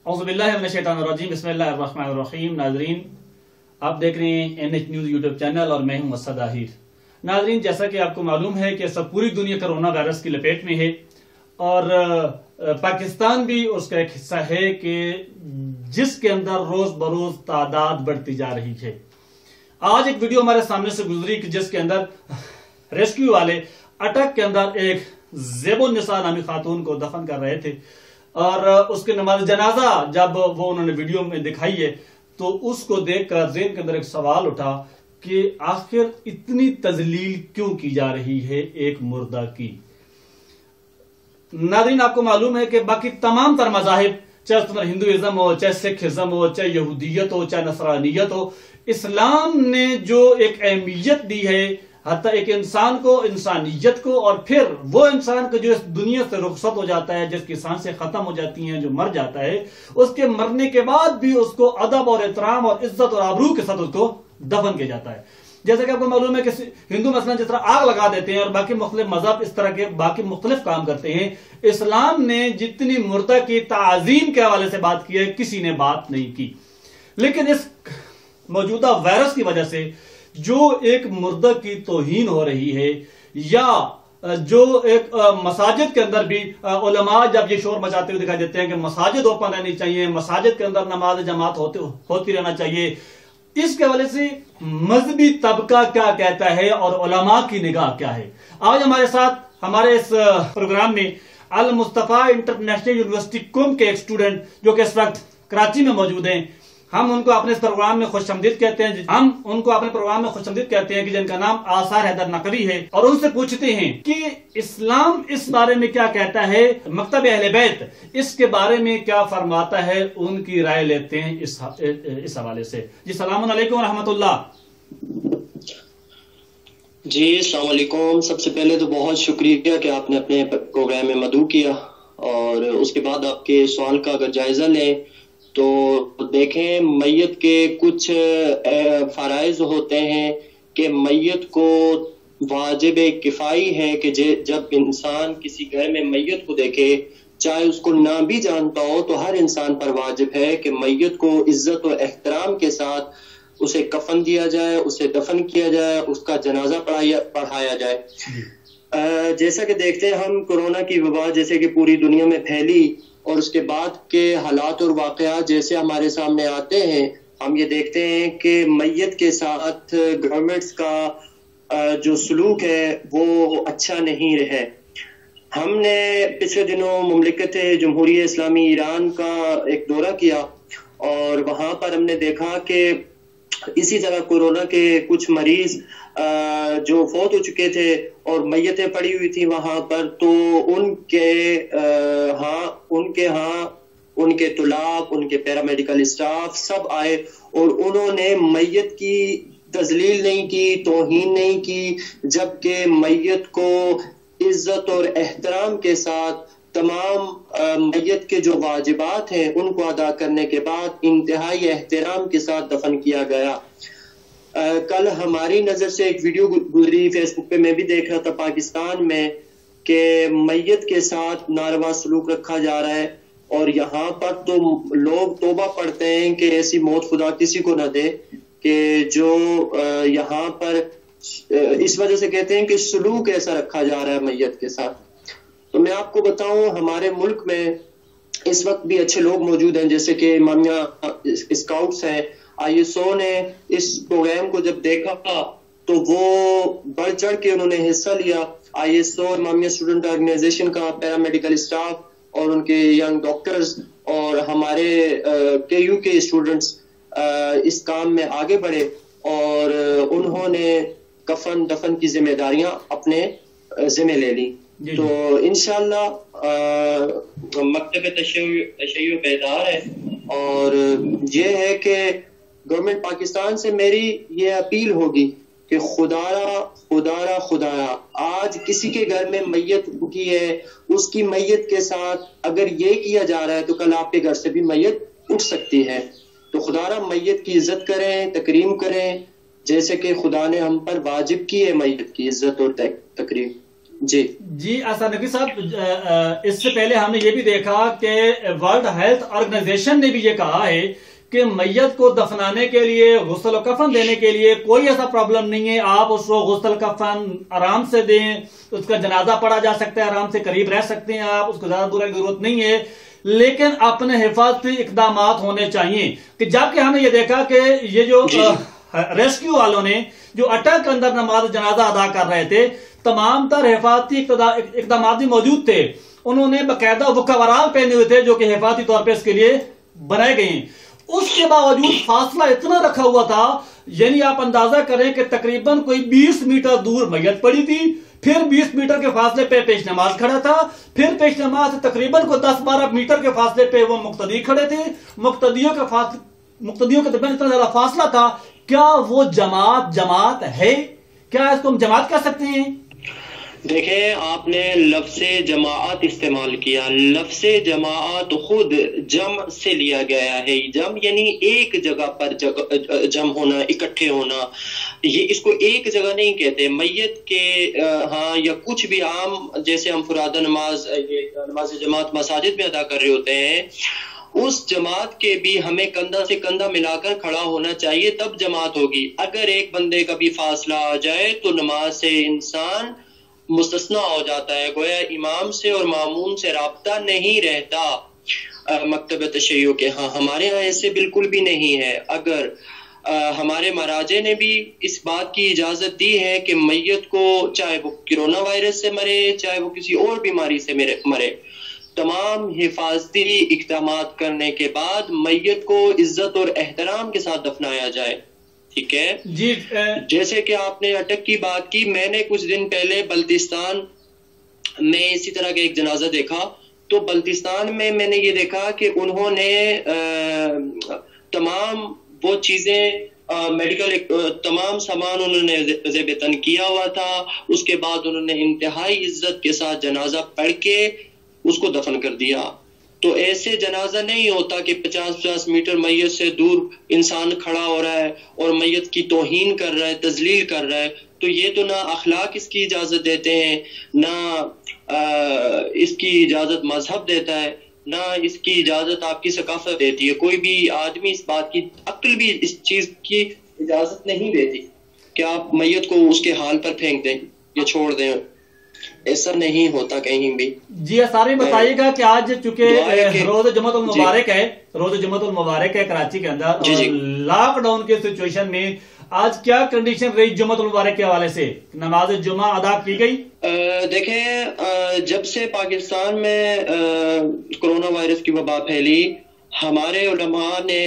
औज़ुबिल्लाहिमिनश्शैतानिर्रजीम बिस्मिल्लाहिर्रहमानिर्रहीम। नाजरीन, आप देख रहे हैं NH न्यूज़ यूट्यूब चैनल और मैं हूं असद आहिर। नाजरीन, जैसा कि आपको मालूम है कि सब पूरी दुनिया कोरोना वायरस की लपेट में है और पाकिस्तान भी उसका एक हिस्सा है कि जिसके अंदर रोज बरोज तादाद बढ़ती जा रही है। आज एक वीडियो हमारे सामने से गुजरी कि जिसके अंदर रेस्क्यू वाले अटक के अंदर एक ज़ेबुन्निसा नामी खातून को दफन कर रहे थे और उसके नमाज जनाजा जब वो उन्होंने वीडियो में दिखाई है तो उसको देखकर ज़हन के अंदर एक सवाल उठा कि आखिर इतनी तजलील क्यों की जा रही है एक मुर्दा की। नाज़रीन, आपको मालूम है कि बाकी तमाम तर मज़ाहिब, चाहे हिंदुइज्म हो, चाहे सिखिज्म हो, चाहे यहूदियत हो, चाहे नसरानियत हो, इस्लाम ने जो एक अहमियत दी है हत्ता एक इंसान को, इंसानियत को, और फिर वो इंसान को जो इस दुनिया से रुखसत हो जाता है, जिसकी सांसें खत्म हो जाती हैं, जो मर जाता है, उसके मरने के बाद भी उसको अदब और एहतराम और इज्जत और आबरू के साथ उसको दफन किया जाता है। जैसे कि आपको मालूम है कि हिंदू मसलन जिस तरह आग लगा देते हैं और बाकी मुख्तलिफ मजहब इस तरह के बाकी मुख्तलिफ काम करते हैं, इस्लाम ने जितनी मुर्दा की ताजीम के हवाले से बात की है किसी ने बात नहीं की। लेकिन इस मौजूदा वायरस की वजह से जो एक मुर्दा की तौहीन हो रही है, या जो एक मसाजिद के अंदर भी उलमा जब ये शोर मचाते हुए दिखाई देते हैं कि मसाजिद ओपन रहनी चाहिए, मसाजिद के अंदर नमाज जमात होती रहना चाहिए, इसके हवाले से मजहबी तबका क्या कहता है और उलमा की निगाह क्या है। आज हमारे साथ हमारे इस प्रोग्राम में अल मुस्तफा इंटरनेशनल यूनिवर्सिटी कुंभ के एक स्टूडेंट जो कि इस वक्त कराची में मौजूद हैं, हम उनको अपने इस प्रोग्राम में खुशामदीद कहते हैं कि जिनका नाम आसार हैदर नकवी है, और उनसे पूछते हैं कि इस्लाम इस बारे में क्या कहता है, मकतब अहले बैत इसके बारे में क्या फरमाता है, उनकी राय लेते हैं इस हवाले से। जी सलाम अलैकुम रहमतुल्लाह। जी अस्सलाम वालेकुम। सबसे पहले तो बहुत शुक्रिया कि आपने अपने प्रोग्राम में मदऊ किया, और उसके बाद आपके सवाल का अगर जायजा लें तो देखें, मैयत के कुछ फराइज होते हैं कि मैयत को वाजिब किफाई है कि जब इंसान किसी घर में मैयत को देखे, चाहे उसको ना भी जानता हो, तो हर इंसान पर वाजिब है कि मैयत को इज्जत और एहतराम के साथ उसे कफन दिया जाए, उसे दफन किया जाए, उसका जनाजा पढ़ाया जाए। जैसा कि देखते हैं हम, कोरोना की वबा जैसे कि पूरी दुनिया में फैली और उसके बाद के हालात और वाकयात जैसे हमारे सामने आते हैं, हम ये देखते हैं कि मैयत के साथ गवर्नमेंट्स का जो सलूक है वो अच्छा नहीं रहे। हमने पिछले दिनों मुमलिकत जमहूरियत इस्लामी ईरान का एक दौरा किया और वहां पर हमने देखा कि इसी तरह कोरोना के कुछ मरीज जो फौत हो चुके थे और मैयतें पड़ी हुई थी वहां पर, तो उनके तुलाब, उनके पैरामेडिकल स्टाफ सब आए और उन्होंने मैयत की तजलील नहीं की, तौहीन नहीं की, जबकि मैयत को इज्जत और एहतराम के साथ तमाम मैयत के जो वाजिबात हैं उनको अदा करने के बाद इंतहाई एहतराम के साथ दफन किया गया। कल हमारी नजर से एक वीडियो गुजरी, फेसबुक पे मैं भी देख रहा था, पाकिस्तान में कि मैयत के साथ नारवा सलूक रखा जा रहा है, और यहाँ पर तो लोग तौबा पढ़ते हैं कि ऐसी मौत खुदा किसी को न दे, कि जो यहाँ पर इस वजह से कहते हैं कि सलूक ऐसा रखा जा रहा है मैयत के साथ। तो मैं आपको बताऊं, हमारे मुल्क में इस वक्त भी अच्छे लोग मौजूद हैं, जैसे कि इमामिया स्काउट्स हैं। ISO ने इस प्रोग्राम को जब देखा तो वो बढ़ चढ़ के उन्होंने हिस्सा लिया। ISO इमामिया स्टूडेंट ऑर्गेनाइजेशन का पैरामेडिकल स्टाफ और उनके यंग डॉक्टर्स और हमारे KU के स्टूडेंट्स इस काम में आगे बढ़े और उन्होंने कफन दफन की जिम्मेदारियां अपने जिम्मे ले ली। तो इंशाअल्लाह मकतब तशय्युअ बेदार है, और ये है कि गवर्नमेंट पाकिस्तान से मेरी ये अपील होगी कि खुदारा आज किसी के घर में मैयत उठी है, उसकी मैयत के साथ अगर ये किया जा रहा है तो कल आपके घर से भी मैयत उठ सकती है। तो खुदारा मैयत की इज्जत करें, तकरीम करें, जैसे कि खुदा ने हम पर वाजिब की है मैयत की इज्जत और तकरीम। جی احسان نقوی صاحب، اس سے پہلے ہم نے یہ بھی دیکھا کہ ورلڈ ہیلتھ آرگنائزیشن نے بھی یہ کہا ہے کہ میت کو دفنانے کے لیے، غسل و کفن دینے کے لیے کوئی ایسا پرابلم نہیں ہے، آپ اس کو غسل کفن آرام سے دیں، اس کا جنازہ پڑھا جا سکتا ہے، آرام سے قریب رہ سکتے ہیں آپ، اس کو زیادہ دور کی ضرورت نہیں ہے، لیکن اپنے حفاظتی اقدامات ہونے چاہیے۔ کہ جبکہ ہم نے یہ دیکھا کہ یہ جو ریسکیو والوں نے جو اٹک کے اندر نماز جنازہ ادا کر رہے تھے، تمام تر حفاظتی اقدامات بھی موجود تھے، انہوں نے باقاعدہ وہ کورال پہنے ہوئے تھے جو کہ حفاظتی طور پہ اس کے لیے بنائے گئے ہیں، اس کے باوجود فاصلہ اتنا رکھا ہوا تھا، یعنی آپ اندازہ کریں کہ تقریباً کوئی 20 میٹر دور میت پڑی تھی، پھر 20 میٹر کے فاصلے پہ پیش نماز کھڑا تھا، پھر پیش نماز سے تقریباً کوئی 10-12 میٹر کے فاصلے پہ وہ مقتدی کھڑے تھے، مقتدیوں کے درمیان اتنا زیادہ فاصلہ تھا۔ کیا وہ جماعت ہے؟ کیا اس کو ہم جماعت کہہ سکتے ہیں؟ دیکھیں، آپ نے لفظ جماعت استعمال کیا، لفظ جماعت خود جمع سے لیا گیا ہے، جمع یعنی ایک جگہ پر جمع ہونا، اکٹھے ہونا، یہ اس کو ایک جگہ نہیں کہتے۔ میت کے ہاں یا کچھ بھی عام، جیسے ہم فرادہ نماز جماعت مساجد میں ادا کر رہے ہوتے ہیں، اس جماعت کے بھی ہمیں کندھا سے کندھا ملا کر کھڑا ہونا چاہیے، تب جماعت ہوگی۔ اگر ایک بندے کا بھی فاصلہ آ جائے تو نماز سے انسان مستثنا ہو جاتا ہے، گویا امام سے اور ماموم سے رابطہ نہیں رہتا۔ مکتب تشیع کے ہاں، ہمارے ہاں ایسے بالکل بھی نہیں ہے۔ اگر ہمارے مراجع نے بھی اس بات کی اجازت دی ہے کہ میت کو، چاہے وہ کرونا وائرس سے مرے، چاہے وہ کسی اور بیماری سے مرے، تمام حفاظتی اقدامات کرنے کے بعد میت کو عزت اور احترام کے ساتھ دفنایا جائے، ٹھیک ہے جی۔ جیسے کہ آپ نے اٹک کی بات کی، میں نے کچھ دن پہلے بلتستان میں اسی طرح کا ایک جنازہ دیکھا، تو بلتستان میں میں نے یہ دیکھا کہ انہوں نے تمام وہ چیزیں، میڈیکل تمام سامان انہوں نے ذیب تن کیا ہوا تھا، اس کے بعد انہوں نے انتہائی عزت کے ساتھ جنازہ پڑھ کے اس کو دفن کر دیا۔ تو ایسے جنازہ نہیں ہوتا کہ 50-50 میٹر میت سے دور انسان کھڑا ہو رہا ہے اور میت کی توہین کر رہا ہے، تذلیل کر رہا ہے، تو یہ تو نہ اخلاق اس کی اجازت دیتے ہیں، نہ اس کی اجازت مذہب دیتا ہے، نہ اس کی اجازت آپ کی ثقافت دیتی ہے۔ کوئی بھی آدمی اس بات کی، عقل بھی اس چیز کی اجازت نہیں دیتی کہ آپ میت کو اس کے حال پر پھینک دیں یا چھوڑ دیں، ایسا نہیں ہوتا کہیں بھی۔ جی سارے بتائیے گا کہ آج چونکہ روز جمعۃ المبارک ہے، روز جمعۃ المبارک ہے کراچی کے اندر، اور لاک ڈاؤن کے سچویشن میں آج کیا کنڈیشن رہی جمعۃ المبارک کے حوالے سے؟ نماز جمعہ ادا کی گئی؟ دیکھیں، جب سے پاکستان میں کرونا وائرس کی وبا پھیلی، ہمارے علماء نے